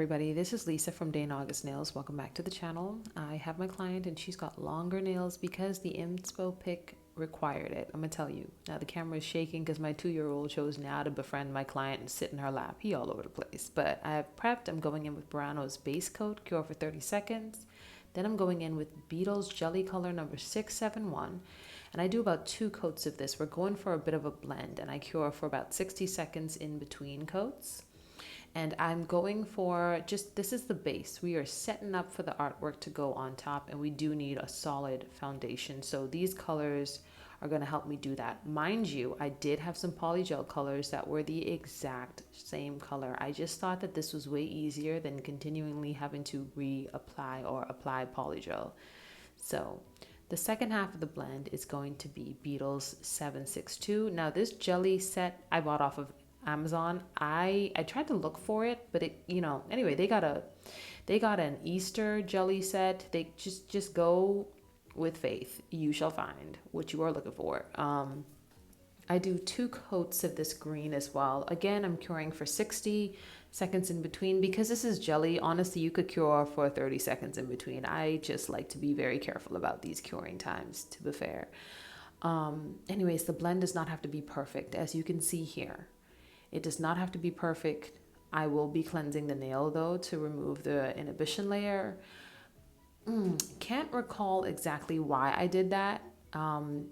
everybody, this is Lisa from DAnaugustnails. Welcome back to the channel. I have my client and she's got longer nails because the inspo pic required it. I'm gonna tell you. Now the camera is shaking because my 2-year-old chose now to befriend my client and sit in her lap. He all over the place. But I have prepped. I'm going in with Burano's base coat, cure for 30 seconds. Then I'm going in with Beetle's Jelly Color number 671. And I do about 2 coats of this. We're going for a bit of a blend and I cure for about 60 seconds in between coats. And I'm going for just, this is the base. We are setting up for the artwork to go on top, and we do need a solid foundation. So these colors are going to help me do that. Mind you, I did have some polygel colors that were the exact same color. I just thought that this was way easier than continually having to reapply or apply polygel. So the second half of the blend is going to be Beetle's 762. Now this jelly set I bought off of Amazon. I tried to look for it, but it, anyway, they got an Easter jelly set. They just go with faith. You shall find what you are looking for. I do 2 coats of this green as well. Again, I'm curing for 60 seconds in between because this is jelly. Honestly, you could cure for 30 seconds in between. I just like to be very careful about these curing times, to be fair. Anyways, the blend does not have to be perfect, as you can see here. It does not have to be perfect. I will be cleansing the nail though to remove the inhibition layer. Can't recall exactly why I did that.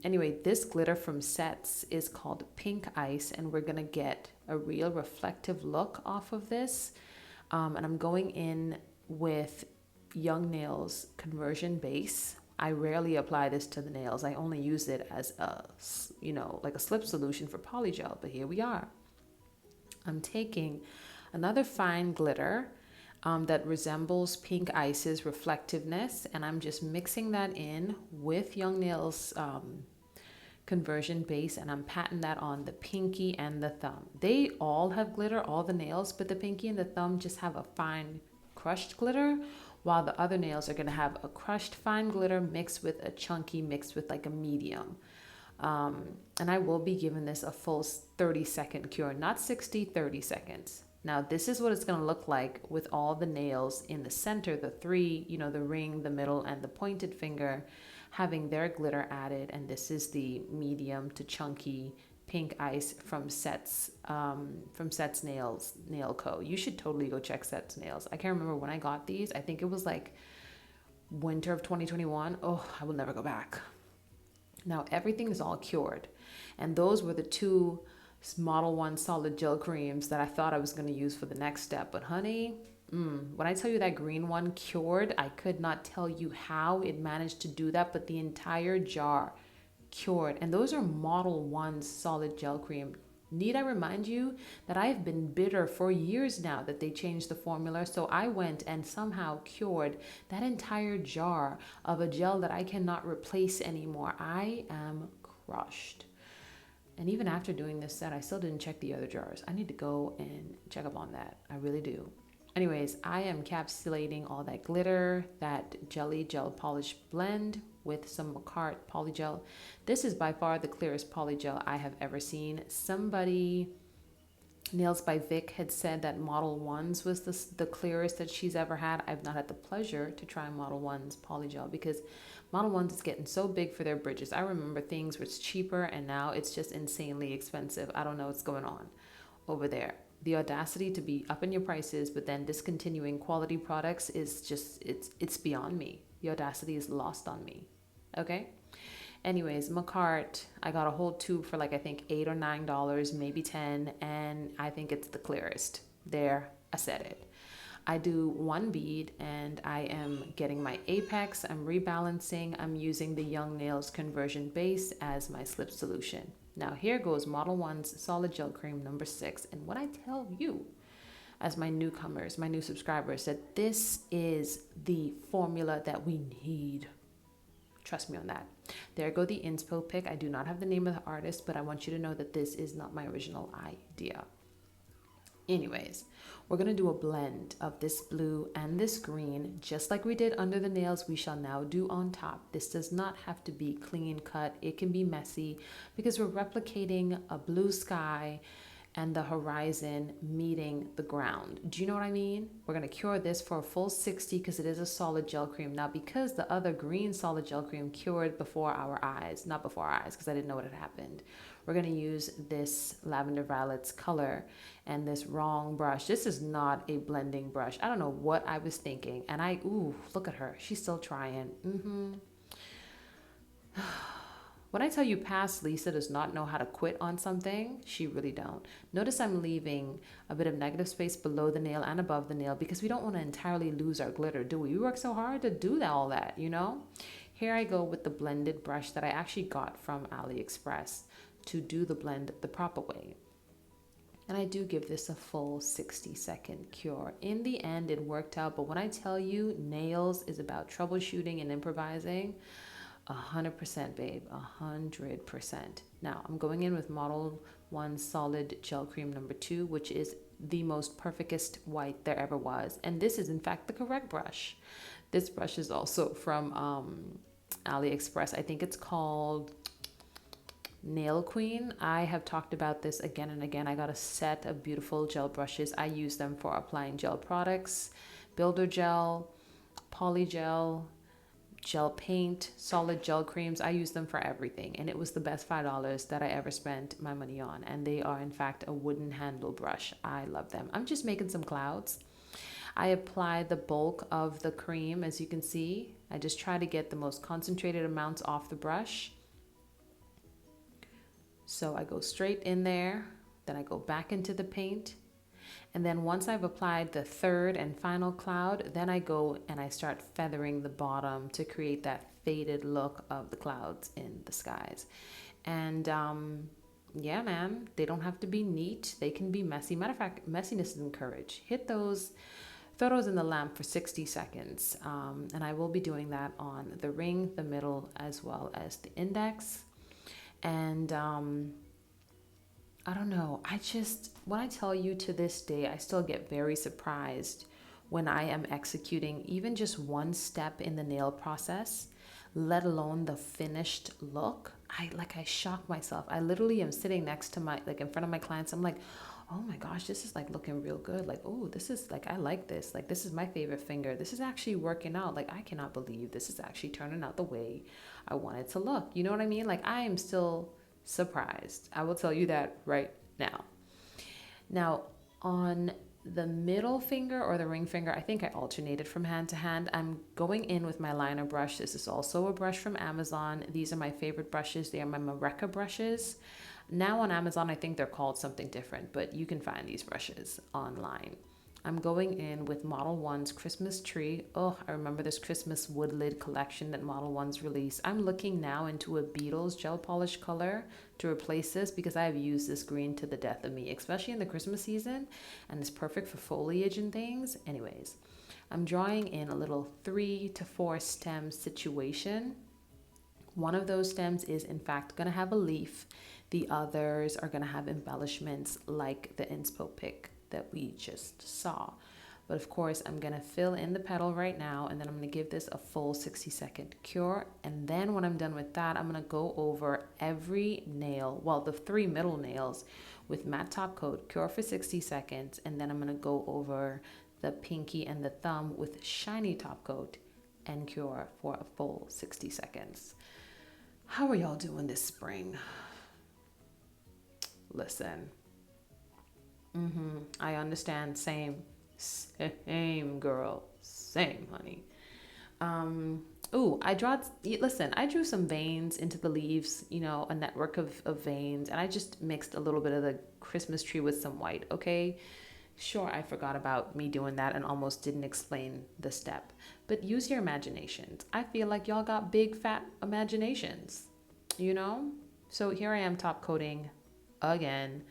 Anyway, this glitter from Sets is called Pink Ice, and we're gonna get a real reflective look off of this. And I'm going in with YoungNails Conversion Base. I rarely apply this to the nails. I only use it as a, like a slip solution for polygel, but here we are. I'm taking another fine glitter that resembles Pink Ice's reflectiveness, and I'm just mixing that in with YoungNails Conversion Base, and I'm patting that on the pinky and the thumb. They all have glitter, all the nails, but the pinky and the thumb just have a fine crushed glitter, while the other nails are going to have a crushed fine glitter mixed with a chunky, mixed with like a medium. And I will be giving this a full 30-second cure, not 60, 30 seconds. Now, this is what it's going to look like with all the nails in the center, the 3, the ring, the middle, and the pointed finger having their glitter added. And this is the medium to chunky Pink Ice from Sets Nails Nail Co. You should totally go check Sets Nails. I can't remember when I got these. I think it was like winter of 2021. Oh, I will never go back. Now everything is all cured, and those were the 2 Model 1 solid gel creams that I thought I was going to use for the next step. But honey, when I tell you that green one cured, I could not tell you how it managed to do that, but the entire jar cured. And those are Model 1 solid gel cream. Need I remind you that I have been bitter for years now that they changed the formula, so I went and somehow cured that entire jar of a gel that I cannot replace anymore. I am crushed. And even after doing this set, I still didn't check the other jars. I need to go and check up on that. I really do. Anyways, I am encapsulating all that glitter, that jelly gel polish blend with some Macart polygel. This is by far the clearest polygel I have ever seen. Somebody, Nails by Vic, had said that Model 1's was the clearest that she's ever had. I've not had the pleasure to try Model 1's polygel because Model 1's is getting so big for their bridges. I remember things was cheaper and now it's just insanely expensive. I don't know what's going on over there. The audacity to be upping your prices but then discontinuing quality products is just, it's beyond me. The audacity is lost on me. Okay? Anyways, Macart, I got a whole tube for like I think $8 or $9, maybe 10, and I think it's the clearest. There, I said it. I do 1 bead and I am getting my apex. I'm rebalancing. I'm using the YoungNails Conversion Base as my slip solution. Now here goes Model 1's Solid Gel Cream number 6. And what I tell you as my newcomers, my new subscribers, that this is the formula that we need. Trust me on that. There go the inspo pic. I do not have the name of the artist, but I want you to know that this is not my original idea. Anyways, we're going to do a blend of this blue and this green, just like we did under the nails, we shall now do on top. This does not have to be clean cut. It can be messy because we're replicating a blue sky and the horizon meeting the ground. Do you know what I mean? We're going to cure this for a full 60 because it is a solid gel cream. Now, because the other green solid gel cream cured before our eyes, not before our eyes because I didn't know what had happened, we're going to use this Lavender Violets color and this wrong brush. This is not a blending brush. I don't know what I was thinking. And ooh, look at her. She's still trying. When I tell you past Lisa does not know how to quit on something, she really don't. Notice I'm leaving a bit of negative space below the nail and above the nail because we don't want to entirely lose our glitter, do we? We work so hard to do all that, you know? Here I go with the blended brush that I actually got from AliExpress to do the blend the proper way. And I do give this a full 60-second cure. In the end, it worked out. But when I tell you nails is about troubleshooting and improvising, 100%, babe, 100%. Now, I'm going in with Model 1 Solid Gel Cream number 2, which is the most perfectest white there ever was. And this is, in fact, the correct brush. This brush is also from AliExpress. I think it's called nailqueen. I have talked about this again and again. I got a set of beautiful gel brushes. I use them for applying gel products, buildergel, polygel, gel paint, solid gel creams. I use them for everything, and it was the best $5 that I ever spent my money on. And they are in fact a wooden handle brush. I love them. I'm just making some clouds. I apply the bulk of the cream, as you can see. I just try to get the most concentrated amounts off the brush. So I go straight in there, then I go back into the paint. And then once I've applied the third and final cloud, then I go and I start feathering the bottom to create that faded look of the clouds in the skies. And yeah, man, they don't have to be neat. They can be messy. Matter of fact, messiness is encouraged. Hit those photos in the lamp for 60 seconds. And I will be doing that on the ring, the middle, as well as the index. And I don't know. When I tell you to this day, I still get very surprised when I am executing even just one step in the nail process, let alone the finished look. I shock myself. I literally am sitting next to in front of my clients. I'm like, oh my gosh, this is looking real good. Oh, this is I like this. This is my favorite finger. This is actually working out. I cannot believe this is actually turning out the way I want it to look. You know what I mean? I am still surprised. I will tell you that right now. Now, on the middle finger or the ring finger, I think I alternated from hand to hand. I'm going in with my liner brush. This is also a brush from Amazon. These are my favorite brushes. They are my Mareka brushes. Now on Amazon, I think they're called something different, but you can find these brushes online. I'm going in with Model 1's Christmas Tree. Oh, I remember this Christmas wood lid collection that Model 1's released. I'm looking now into a Beetles gel polish color to replace this because I have used this green to the death of me, especially in the Christmas season, and it's perfect for foliage and things. Anyways, I'm drawing in a little 3 to 4 stem situation. One of those stems is in fact going to have a leaf. The others are going to have embellishments like the inspo pick that we just saw. But of course, I'm going to fill in the petal right now, and then I'm going to give this a full 60-second cure. And then when I'm done with that, I'm going to go over every nail, well, the 3 middle nails with matte top coat, cure for 60 seconds. And then I'm going to go over the pinky and the thumb with shiny top coat and cure for a full 60 seconds. How are y'all doing this spring? Listen. I understand. Same girl. Same, honey. I drew some veins into the leaves, a network of veins, and I just mixed a little bit of the Christmas tree with some white, okay? Sure, I forgot about me doing that and almost didn't explain the step. But use your imaginations. I feel like y'all got big, fat imaginations, So here I am top coating again.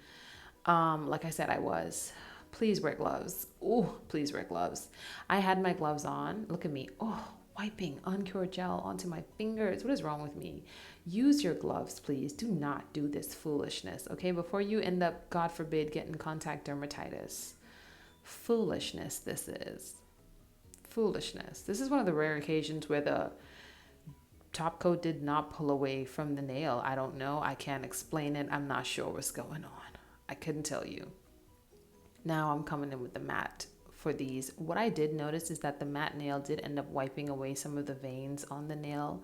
Like I said, I was. Please wear gloves. Oh, please wear gloves. I had my gloves on. Look at me. Oh, wiping uncured gel onto my fingers. What is wrong with me? Use your gloves, please. Do not do this foolishness, okay? Before you end up, God forbid, getting contact dermatitis. Foolishness, this is. Foolishness. This is one of the rare occasions where the top coat did not pull away from the nail. I don't know. I can't explain it. I'm not sure what's going on. I couldn't tell you. Now I'm coming in with the matte for these. What I did notice is that the matte nail did end up wiping away some of the veins on the nail.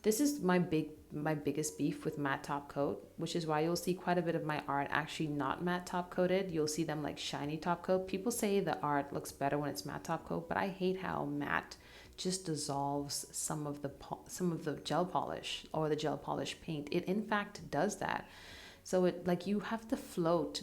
This is my biggest beef with matte top coat, which is why you'll see quite a bit of my art actually not matte top coated. You'll see them like shiny top coat. People say the art looks better when it's matte top coat, but I hate how matte just dissolves some of the gel polish or the gel polish paint. It in fact does that. So it like you have to float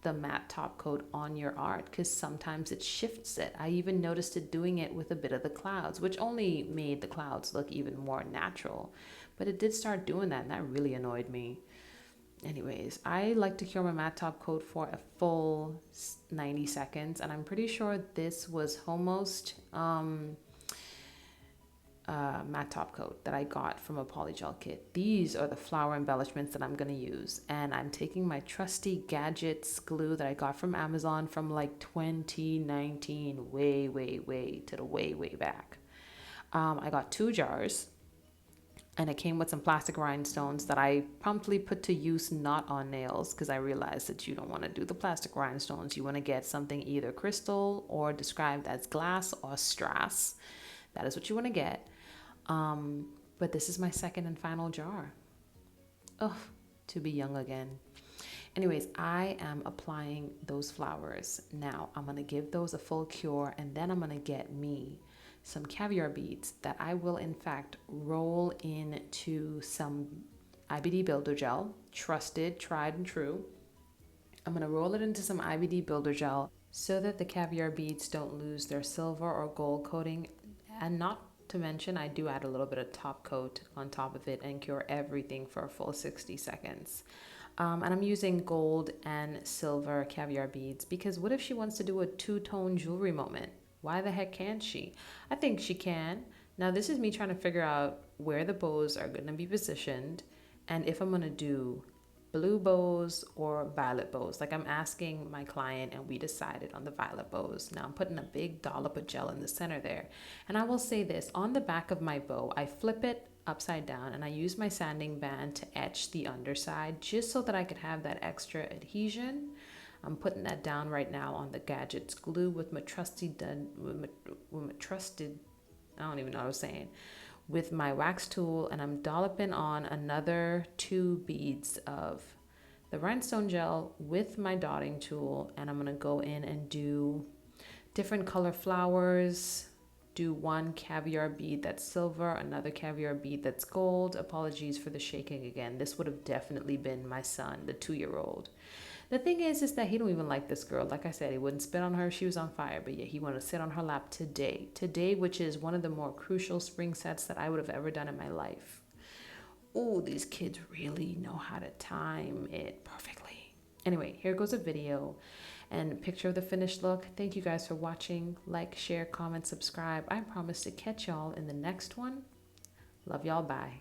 the matte top coat on your art because sometimes it shifts it. I even noticed it doing it with a bit of the clouds, which only made the clouds look even more natural, but it did start doing that and that really annoyed me. Anyways, I like to cure my matte top coat for a full 90 seconds, and I'm pretty sure this was almost matte top coat that I got from a polygel kit. These are the flower embellishments that I'm going to use, and I'm taking my trusty Gadgets glue that I got from Amazon from like 2019, way to the way back. I got 2 jars, and it came with some plastic rhinestones that I promptly put to use not on nails because I realized that you don't want to do the plastic rhinestones. You want to get something either crystal or described as glass or strass. That is what you want to get. But this is my second and final jar. Oh, to be young again. Anyways, I am applying those flowers. Now I'm going to give those a full cure, and then I'm going to get me some caviar beads that I will in fact roll into some IBD builder gel, trusted, tried and true. I'm going to roll it into some IBD builder gel so that the caviar beads don't lose their silver or gold coating, and not to mention, I do add a little bit of top coat on top of it and cure everything for a full 60 seconds. And I'm using gold and silver caviar beads because what if she wants to do a 2-tone jewelry moment? Why the heck can't she? I think she can. Now, this is me trying to figure out where the bows are going to be positioned and if I'm going to do blue bows or violet bows. Like I'm asking my client and we decided on the violet bows. Now I'm putting a big dollop of gel in the center there. And I will say this, on the back of my bow, I flip it upside down and I use my sanding band to etch the underside just so that I could have that extra adhesion. I'm putting that down right now on the Gadgets glue with my trusted, I don't even know what I was saying, with my wax tool, and I'm dolloping on another 2 beads of the rhinestone gel with my dotting tool, and I'm gonna go in and do different color flowers, do 1 caviar bead that's silver, another caviar bead that's gold. Apologies for the shaking again. This would have definitely been my son, the 2-year-old. The thing is that he don't even like this girl. Like I said, he wouldn't spit on her if she was on fire, but yeah, he wanted to sit on her lap today. Today, which is one of the more crucial spring sets that I would have ever done in my life. Oh, these kids really know how to time it perfectly. Anyway, here goes a video and a picture of the finished look. Thank you guys for watching. Like, share, comment, subscribe. I promise to catch y'all in the next one. Love y'all. Bye.